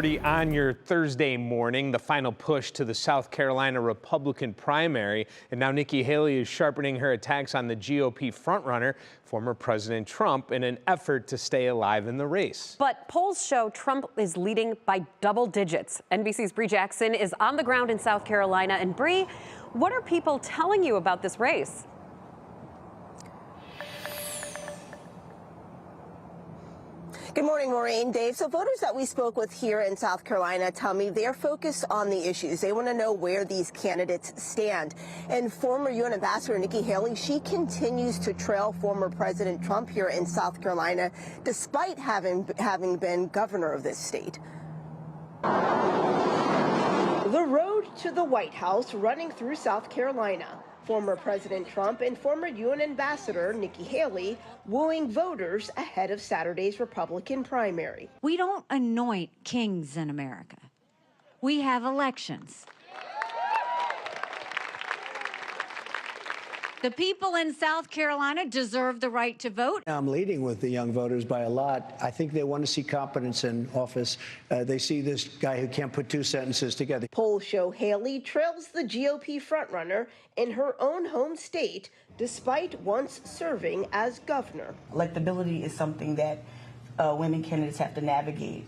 On your Thursday morning, the final push to the South Carolina Republican primary, and now Nikki Haley is sharpening her attacks on the GOP frontrunner, former President Trump, in an effort to stay alive in the race. But polls show Trump is leading by double digits. NBC's Bree Jackson is on the ground in South Carolina. And Bree, what are people telling you about this race? Good morning, Maureen. Dave. So voters that we spoke with here in South Carolina tell me they're focused on the issues. They want to know where these candidates stand. And former UN Ambassador Nikki Haley, she continues to trail former President Trump here in South Carolina, despite having been governor of this state. The road to the White House running through South Carolina. Former President Trump and former UN Ambassador Nikki Haley wooing voters ahead of Saturday's Republican primary. We don't anoint kings in America. We have elections. The people in South Carolina deserve the right to vote. I'm leading with the young voters by a lot. I think they want to see competence in office. They see this guy who can't put two sentences together. Polls show Haley trails the GOP frontrunner in her own home state, despite once serving as governor. Electability is something that women candidates have to navigate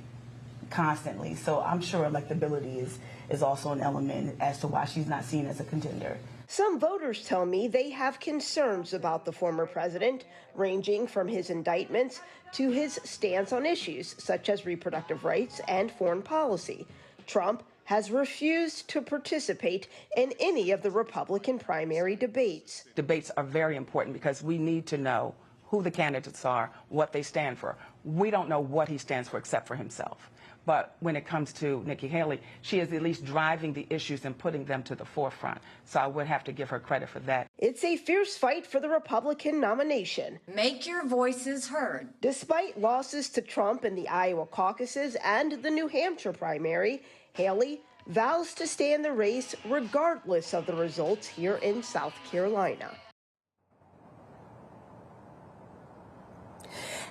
constantly. So I'm sure electability is also an element as to why she's not seen as a contender. Some voters tell me they have concerns about the former president, ranging from his indictments to his stance on issues such as reproductive rights and foreign policy. Trump has refused to participate in any of the Republican primary debates. Debates are very important because we need to know who the candidates are, what they stand for. We don't know what he stands for except for himself. But when it comes to Nikki Haley, she is at least driving the issues and putting them to the forefront. So I would have to give her credit for that. It's a fierce fight for the Republican nomination. Make your voices heard. Despite losses to Trump in the Iowa caucuses and the New Hampshire primary, Haley vows to stay in the race regardless of the results here in South Carolina.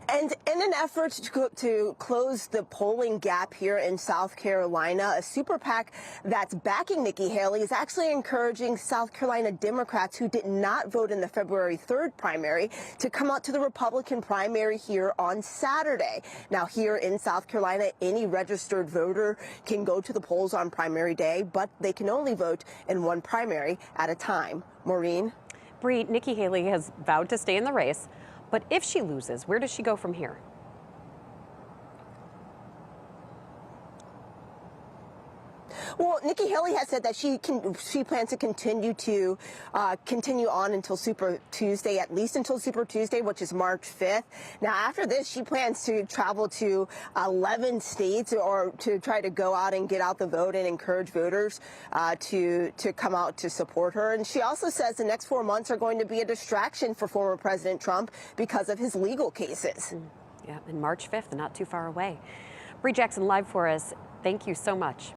And in an effort to close the polling gap here in South Carolina, a super PAC that's backing Nikki Haley is actually encouraging South Carolina Democrats who did not vote in the February 3rd primary to come out to the Republican primary here on Saturday. Now, here in South Carolina, any registered voter can go to the polls on primary day, but they can only vote in one primary at a time. Maureen? Bree, Nikki Haley has vowed to stay in the race. But if she loses, where does she go from here? Well, Nikki Haley has said that she plans to continue on until Super Tuesday, at least until Super Tuesday, which is March 5th. Now, after this, she plans to travel to 11 states or to try to go out and get out the vote and encourage voters to come out to support her. And she also says the next 4 months are going to be a distraction for former President Trump because of his legal cases. Yeah, and March 5th, not too far away. Bree Jackson live for us. Thank you so much.